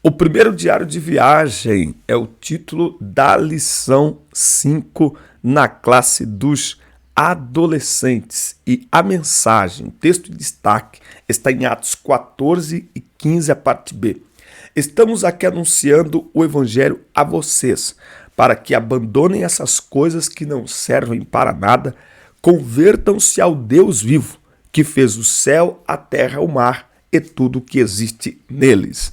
O primeiro diário de viagem é o título da lição 5 na classe dos adolescentes. E a mensagem, o texto de destaque, está em Atos 14 e 15, a parte B. Estamos aqui anunciando o evangelho a vocês, para que abandonem essas coisas que não servem para nada, convertam-se ao Deus vivo, que fez o céu, a terra, o mar e tudo o que existe neles.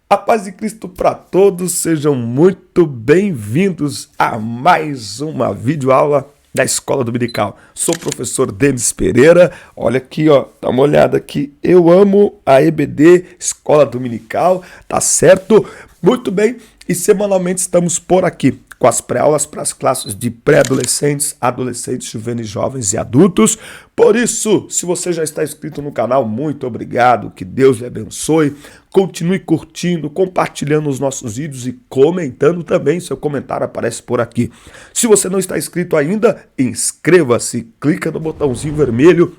A paz de Cristo para todos, sejam muito bem-vindos a mais uma videoaula da Escola Dominical. Sou o professor Denis Pereira, olha aqui, ó, dá uma olhada aqui, eu amo a EBD, Escola Dominical, tá certo? Muito bem, e semanalmente estamos por aqui com as pré-aulas para as classes de pré-adolescentes, adolescentes, juvenis, jovens e adultos. Por isso, se você já está inscrito no canal, muito obrigado, que Deus lhe abençoe. Continue curtindo, compartilhando os nossos vídeos e comentando também, seu comentário aparece por aqui. Se você não está inscrito ainda, inscreva-se, clica no botãozinho vermelho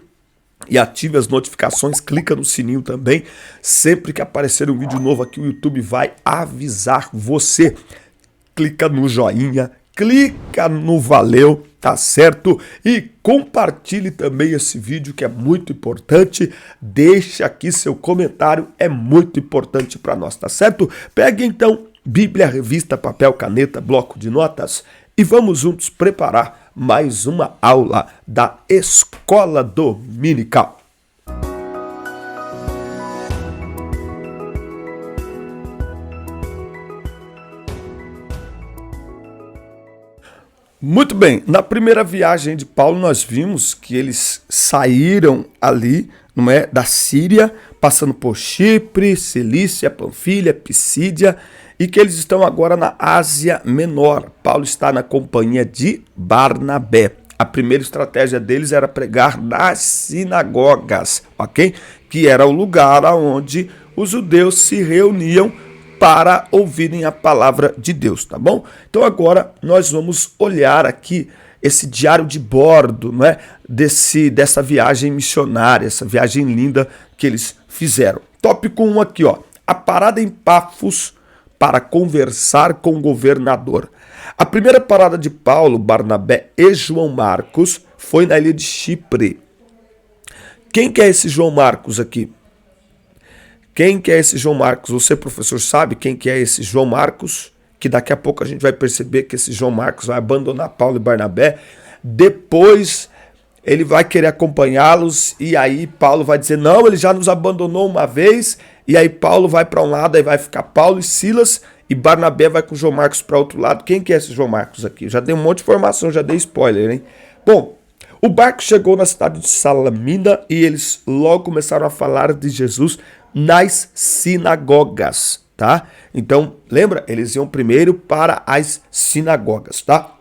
e ative as notificações, clica no sininho também. Sempre que aparecer um vídeo novo aqui, o YouTube vai avisar você. Clica no joinha, clica no valeu, tá certo? E compartilhe também esse vídeo que é muito importante. Deixa aqui seu comentário, é muito importante para nós, tá certo? Pegue então Bíblia, revista, papel, caneta, bloco de notas e vamos juntos preparar mais uma aula da Escola Dominical. Muito bem, na primeira viagem de Paulo nós vimos que eles saíram ali, não é, da Síria, passando por Chipre, Cilícia, Panfilha, Pisídia, e que eles estão agora na Ásia Menor. Paulo está na companhia de Barnabé. A primeira estratégia deles era pregar nas sinagogas, ok? Que era o lugar onde os judeus se reuniam para ouvirem a palavra de Deus, tá bom? Então agora nós vamos olhar aqui esse diário de bordo, não é? Dessa viagem missionária, essa viagem linda que eles fizeram. Tópico 1 aqui, ó. A parada em Pafos para conversar com o governador. A primeira parada de Paulo, Barnabé e João Marcos foi na ilha de Chipre. Quem que é esse João Marcos aqui? Quem que é esse João Marcos? Você, professor, sabe quem que é esse João Marcos? Que daqui a pouco a gente vai perceber que esse João Marcos vai abandonar Paulo e Barnabé. Depois ele vai querer acompanhá-los e aí Paulo vai dizer, não, ele já nos abandonou uma vez. E aí Paulo vai para um lado, aí vai ficar Paulo e Silas e Barnabé vai com o João Marcos para outro lado. Quem que é esse João Marcos aqui? Já dei um monte de informação, já dei spoiler, hein? Bom, o barco chegou na cidade de Salamina e eles logo começaram a falar de Jesus nas sinagogas, tá? Então, lembra? Eles iam primeiro para as sinagogas, tá?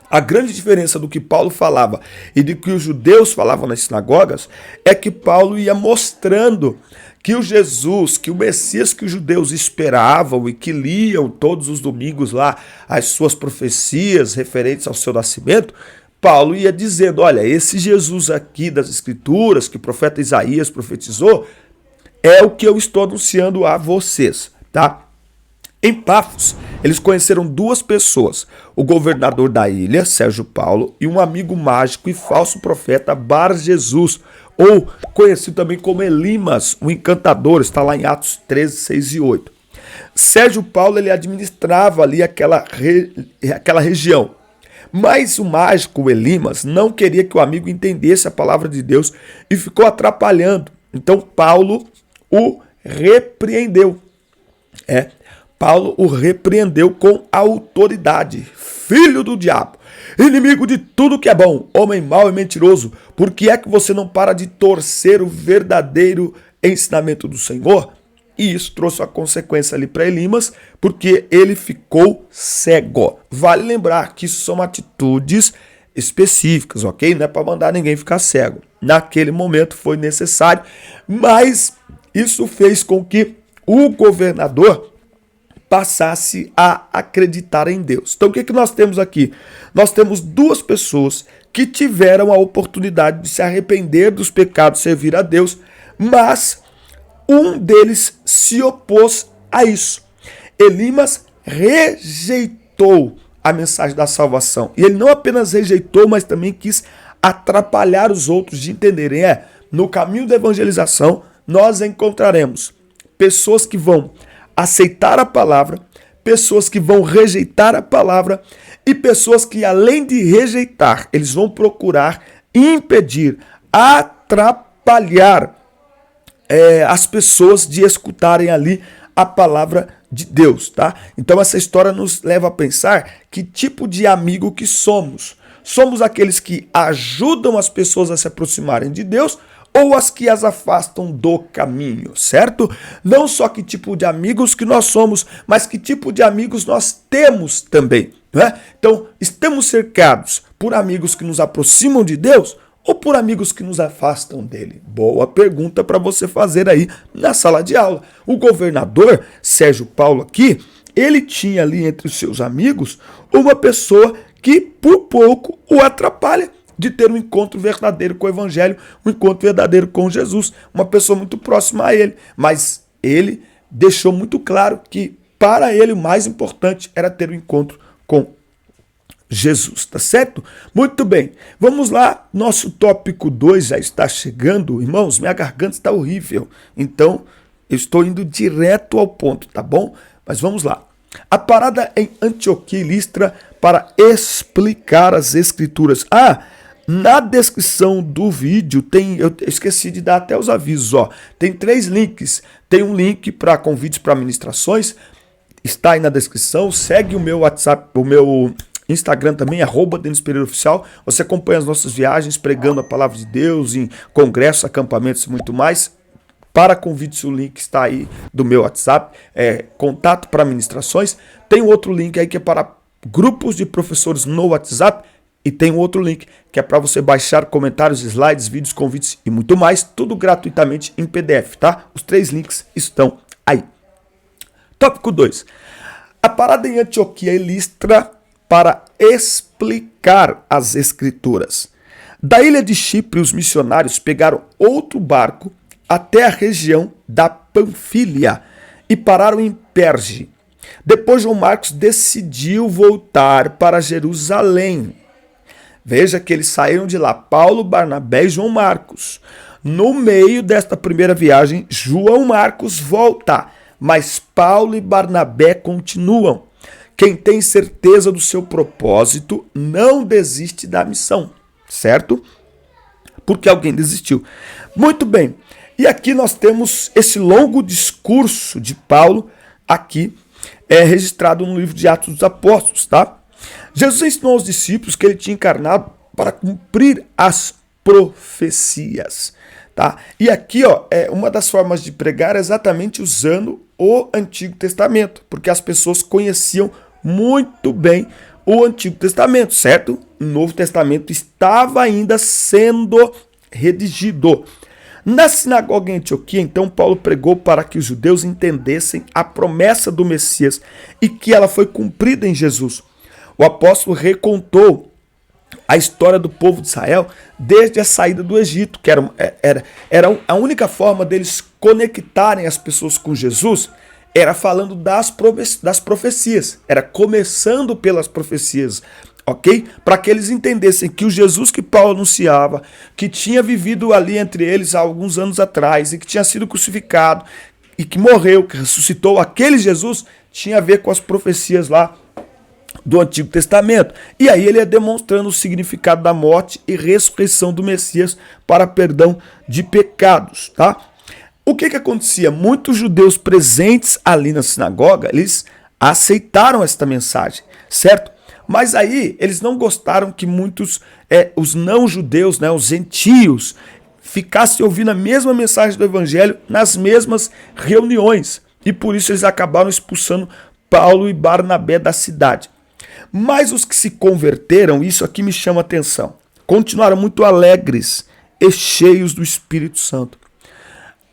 A grande diferença do que Paulo falava e do que os judeus falavam nas sinagogas é que Paulo ia mostrando que o Jesus, que o Messias que os judeus esperavam e que liam todos os domingos lá as suas profecias referentes ao seu nascimento, Paulo ia dizendo, olha, esse Jesus aqui das Escrituras, que o profeta Isaías profetizou, é o que eu estou anunciando a vocês, tá? Em Pafos, eles conheceram duas pessoas, o governador da ilha, Sérgio Paulo, e um amigo mágico e falso profeta, Bar Jesus, ou conhecido também como Elimas, o encantador, está lá em Atos 13, 6 e 8. Sérgio Paulo, ele administrava ali aquela região, mas o mágico, o Elimas, não queria que o amigo entendesse a palavra de Deus e ficou atrapalhando. Então Paulo o repreendeu. Paulo o repreendeu com autoridade. Filho do diabo, inimigo de tudo que é bom, homem mau e mentiroso, por que é que você não para de torcer o verdadeiro ensinamento do Senhor? E isso trouxe uma consequência ali para Elimas, porque ele ficou cego. Vale lembrar que isso são atitudes específicas, ok? Não é para mandar ninguém ficar cego. Naquele momento foi necessário, mas isso fez com que o governador passasse a acreditar em Deus. Então o que nós temos aqui? Nós temos duas pessoas que tiveram a oportunidade de se arrepender dos pecados, servir a Deus, mas um deles se opôs a isso. Elimas rejeitou a mensagem da salvação. E ele não apenas rejeitou, mas também quis atrapalhar os outros de entenderem. No caminho da evangelização, nós encontraremos pessoas que vão aceitar a palavra, pessoas que vão rejeitar a palavra e pessoas que, além de rejeitar, eles vão procurar impedir, atrapalhar as pessoas de escutarem ali a palavra de Deus, tá? Então essa história nos leva a pensar que tipo de amigo que somos. Somos aqueles que ajudam as pessoas a se aproximarem de Deus ou as que as afastam do caminho, certo? Não só que tipo de amigos que nós somos, mas que tipo de amigos nós temos também, né? Então, estamos cercados por amigos que nos aproximam de Deus ou por amigos que nos afastam dele? Boa pergunta para você fazer aí na sala de aula. O governador Sérgio Paulo aqui, ele tinha ali entre os seus amigos uma pessoa que por pouco o atrapalha de ter um encontro verdadeiro com o evangelho, um encontro verdadeiro com Jesus, uma pessoa muito próxima a ele. Mas ele deixou muito claro que para ele o mais importante era ter um encontro com Jesus, tá certo? Muito bem, vamos lá, nosso tópico 2 já está chegando, irmãos, minha garganta está horrível, então eu estou indo direto ao ponto, tá bom? Mas vamos lá. A parada em Antioquia e Listra para explicar as escrituras. Na descrição do vídeo tem, eu esqueci de dar até os avisos, ó. Tem 3 links. Tem um link para convites para ministrações, está aí na descrição. Segue o meu WhatsApp, o meu Instagram também, @Denis Pereira Oficial. Você acompanha as nossas viagens pregando a palavra de Deus em congressos, acampamentos e muito mais. Para convites, o link está aí do meu WhatsApp, contato para ministrações. Tem outro link aí que é para grupos de professores no WhatsApp. E tem um outro link que é para você baixar comentários, slides, vídeos, convites e muito mais, tudo gratuitamente em PDF, tá? Os 3 links estão aí. Tópico 2. A parada em Antioquia e Listra para explicar as escrituras. Da ilha de Chipre, os missionários pegaram outro barco até a região da Panfilha e pararam em Perge. Depois João Marcos decidiu voltar para Jerusalém. Veja que eles saíram de lá, Paulo, Barnabé e João Marcos. No meio desta primeira viagem, João Marcos volta, mas Paulo e Barnabé continuam. Quem tem certeza do seu propósito não desiste da missão, certo? Porque alguém desistiu. Muito bem, e aqui nós temos esse longo discurso de Paulo, aqui registrado no livro de Atos dos Apóstolos, tá? Jesus ensinou aos discípulos que ele tinha encarnado para cumprir as profecias, tá? E aqui, ó, uma das formas de pregar é exatamente usando o Antigo Testamento, porque as pessoas conheciam muito bem o Antigo Testamento, certo? O Novo Testamento estava ainda sendo redigido. Na sinagoga em Antioquia, então, Paulo pregou para que os judeus entendessem a promessa do Messias e que ela foi cumprida em Jesus. O apóstolo recontou a história do povo de Israel desde a saída do Egito, que era a única forma deles conectarem as pessoas com Jesus, era falando das profecias, era começando pelas profecias, ok? Para que eles entendessem que o Jesus que Paulo anunciava, que tinha vivido ali entre eles há alguns anos atrás e que tinha sido crucificado e que morreu, que ressuscitou, aquele Jesus tinha a ver com as profecias lá do Antigo Testamento. E aí ele ia demonstrando o significado da morte e ressurreição do Messias para perdão de pecados, tá? O que acontecia? Muitos judeus presentes ali na sinagoga, eles aceitaram esta mensagem, certo? Mas aí eles não gostaram que muitos, os não-judeus, né, os gentios, ficassem ouvindo a mesma mensagem do evangelho nas mesmas reuniões. E por isso eles acabaram expulsando Paulo e Barnabé da cidade. Mas os que se converteram, isso aqui me chama a atenção, continuaram muito alegres e cheios do Espírito Santo.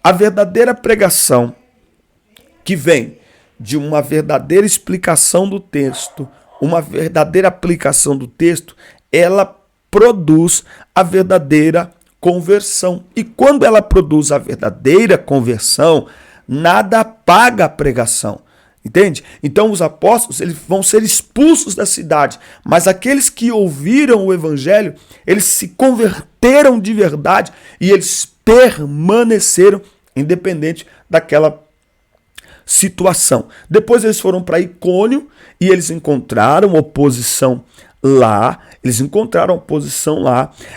A verdadeira pregação que vem de uma verdadeira explicação do texto, uma verdadeira aplicação do texto, ela produz a verdadeira conversão. E quando ela produz a verdadeira conversão, nada apaga a pregação. Entende? Então os apóstolos eles vão ser expulsos da cidade, mas aqueles que ouviram o evangelho, eles se converteram de verdade e eles permaneceram independente daquela situação. Depois eles foram para Icônio e eles encontraram oposição lá.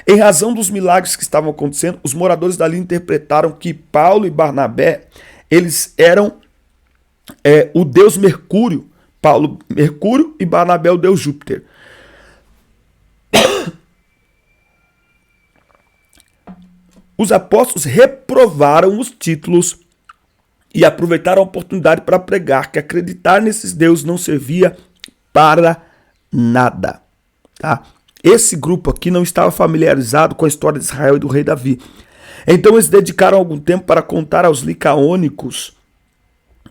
Em razão dos milagres que estavam acontecendo, os moradores dali interpretaram que Paulo e Barnabé, eles eram o deus Mercúrio. Paulo, Mercúrio, e Barnabé, o deus Júpiter. Os apóstolos reprovaram os títulos e aproveitaram a oportunidade para pregar que acreditar nesses deuses não servia para nada. Tá? Esse grupo aqui não estava familiarizado com a história de Israel e do rei Davi. Então eles dedicaram algum tempo para contar aos licaônicos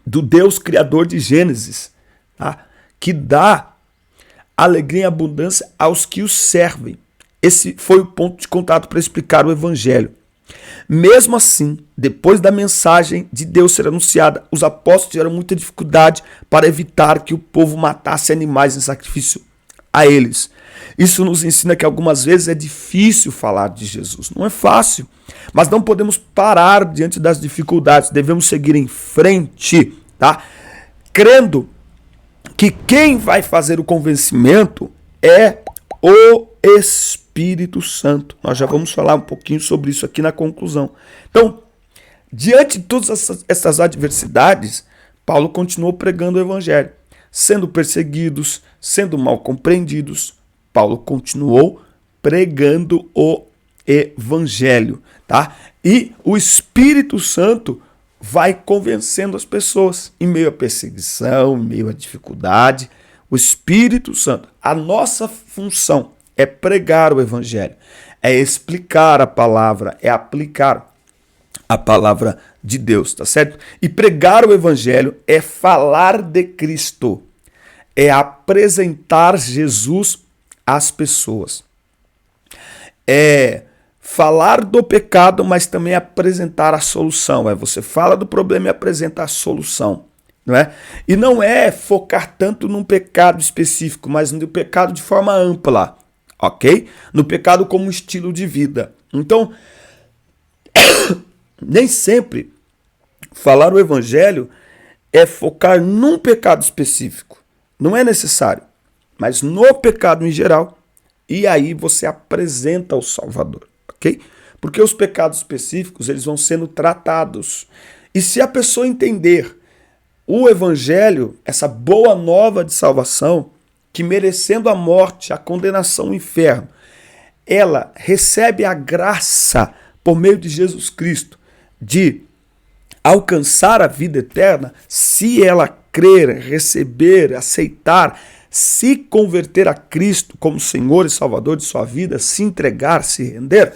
do Deus criador de Gênesis, tá? Que dá alegria e abundância aos que o servem. Esse foi o ponto de contato para explicar o evangelho. Mesmo assim, depois da mensagem de Deus ser anunciada, os apóstolos tiveram muita dificuldade para evitar que o povo matasse animais em sacrifício a eles. Isso nos ensina que algumas vezes é difícil falar de Jesus. Não é fácil, mas não podemos parar diante das dificuldades. Devemos seguir em frente, tá? Crendo que quem vai fazer o convencimento é o Espírito Santo. Nós já vamos falar um pouquinho sobre isso aqui na conclusão. Então, diante de todas essas adversidades, Paulo continuou pregando o evangelho. Sendo perseguidos, sendo mal compreendidos, Paulo continuou pregando o evangelho, tá? E o Espírito Santo vai convencendo as pessoas em meio à perseguição, em meio à dificuldade. O Espírito Santo, a nossa função é pregar o evangelho, é explicar a palavra, é aplicar a palavra de Deus, tá certo? E pregar o evangelho é falar de Cristo, é apresentar Jesus às pessoas. É falar do pecado, mas também apresentar a solução. Você fala do problema e apresenta a solução. Não é? E não é focar tanto num pecado específico, mas no pecado de forma ampla, ok? No pecado como estilo de vida. Então, nem sempre falar o evangelho é focar num pecado específico. Não é necessário, mas no pecado em geral. E aí você apresenta o Salvador, ok? Porque os pecados específicos, eles vão sendo tratados. E se a pessoa entender o evangelho, essa boa nova de salvação, que merecendo a morte, a condenação ao inferno, ela recebe a graça por meio de Jesus Cristo de alcançar a vida eterna, se ela crer, receber, aceitar, se converter a Cristo como Senhor e Salvador de sua vida, se entregar, se render,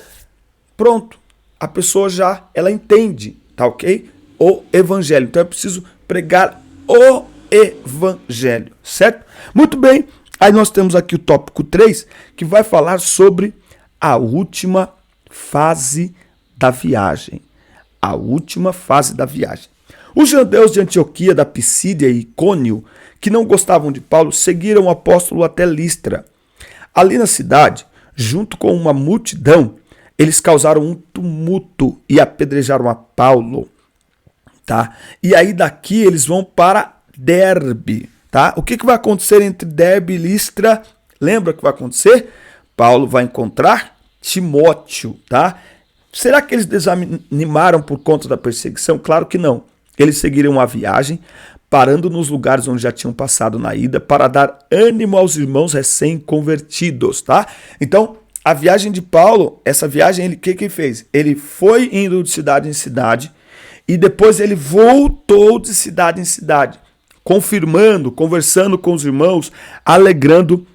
pronto, a pessoa ela entende, tá ok? O evangelho. Então é preciso pregar o evangelho, certo? Muito bem, aí nós temos aqui o tópico 3, que vai falar sobre a última fase da viagem. A última fase da viagem. Os judeus de Antioquia, da Pisídia e Icônio, que não gostavam de Paulo, seguiram o apóstolo até Listra. Ali na cidade, junto com uma multidão, eles causaram um tumulto e apedrejaram a Paulo. Tá? E aí daqui eles vão para Derbe. Tá? O que vai acontecer entre Derbe e Listra? Lembra o que vai acontecer? Paulo vai encontrar Timóteo. Tá? Será que eles desanimaram por conta da perseguição? Claro que não. Eles seguiram a viagem, parando nos lugares onde já tinham passado na ida, para dar ânimo aos irmãos recém-convertidos. Tá? Então, a viagem de Paulo, essa viagem, o que ele fez? Ele foi indo de cidade em cidade, e depois ele voltou de cidade em cidade, confirmando, conversando com os irmãos, alegrando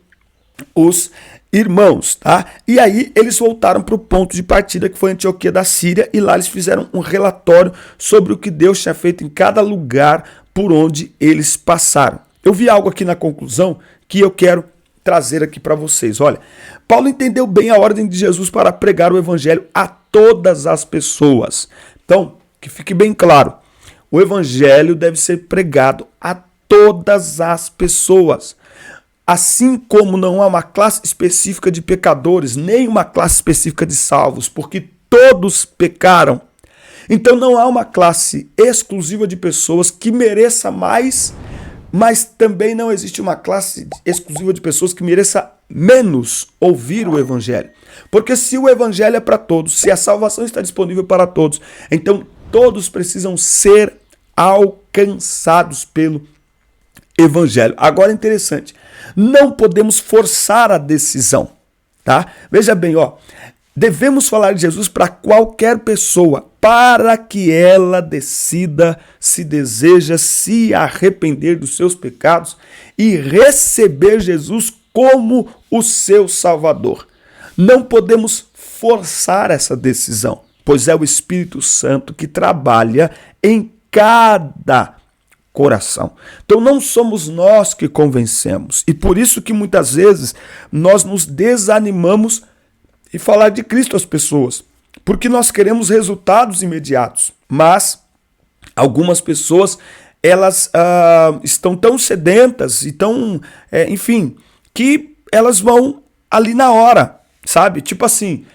os irmãos, tá? E aí eles voltaram para o ponto de partida, que foi Antioquia da Síria, e lá eles fizeram um relatório sobre o que Deus tinha feito em cada lugar por onde eles passaram. Eu vi algo aqui na conclusão que eu quero trazer aqui para vocês. Olha, Paulo entendeu bem a ordem de Jesus para pregar o evangelho a todas as pessoas. Então, que fique bem claro, o evangelho deve ser pregado a todas as pessoas. Assim como não há uma classe específica de pecadores, nem uma classe específica de salvos, porque todos pecaram. Então não há uma classe exclusiva de pessoas que mereça mais, mas também não existe uma classe exclusiva de pessoas que mereça menos ouvir o evangelho. Porque se o evangelho é para todos, se a salvação está disponível para todos, então todos precisam ser alcançados pelo evangelho. Agora, interessante, não podemos forçar a decisão, tá? Veja bem, devemos falar de Jesus para qualquer pessoa, para que ela decida se deseja se arrepender dos seus pecados e receber Jesus como o seu Salvador. Não podemos forçar essa decisão, pois é o Espírito Santo que trabalha em cada coração. Então não somos nós que convencemos. E por isso que muitas vezes nós nos desanimamos em falar de Cristo às pessoas, porque nós queremos resultados imediatos. Mas algumas pessoas, elas estão tão sedentas e tão, enfim, que elas vão ali na hora, sabe? Tipo assim,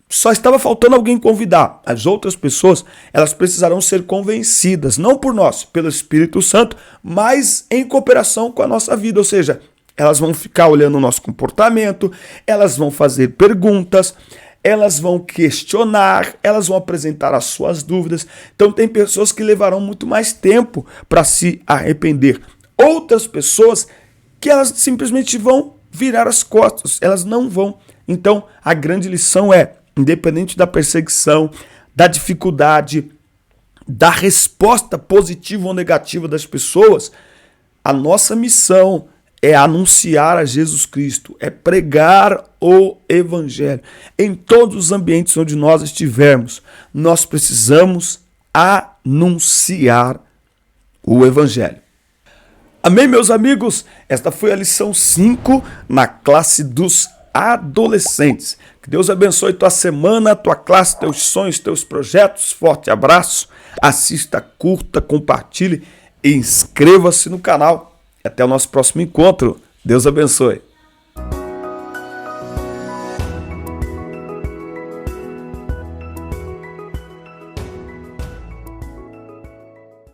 só estava faltando alguém convidar. As outras pessoas, elas precisarão ser convencidas, não por nós, pelo Espírito Santo, mas em cooperação com a nossa vida. Ou seja, elas vão ficar olhando o nosso comportamento, elas vão fazer perguntas, elas vão questionar, elas vão apresentar as suas dúvidas. Então tem pessoas que levarão muito mais tempo para se arrepender. Outras pessoas que elas simplesmente vão virar as costas, elas não vão. Então a grande lição é, independente da perseguição, da dificuldade, da resposta positiva ou negativa das pessoas, a nossa missão é anunciar a Jesus Cristo, é pregar o Evangelho. Em todos os ambientes onde nós estivermos, nós precisamos anunciar o Evangelho. Amém, meus amigos? Esta foi a lição 5 na classe dos adolescentes. Que Deus abençoe tua semana, tua classe, teus sonhos, teus projetos. Forte abraço. Assista, curta, compartilhe e inscreva-se no canal. Até o nosso próximo encontro. Deus abençoe.